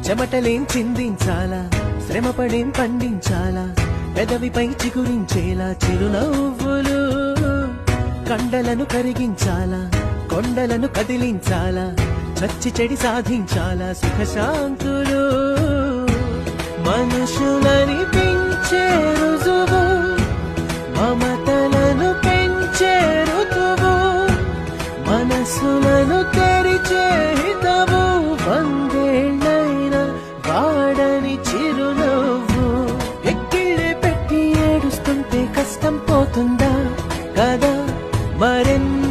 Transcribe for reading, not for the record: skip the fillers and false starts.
చెమటలేం చిందించాలా, శ్రమపడేం పండించాలా, పెదవిపై చిగురించేలా చిరునవ్వులు. కండలను కరిగించాలా, కొండలను కదిలించాలా, చచ్చి చెడి సాధించాలా సుఖశాంతులు. మనుషులని పెంచే రుజువు, మమతలను పెంచే ఋతువు, మనసులను తెరిచే హితవు, వందేళ్ళైన వాడని చిరునవ్వు. ఎక్కిళ్ళే పెట్టి ఏడుస్తుంటే కష్టం పోతుందా కదా, మరెన్నో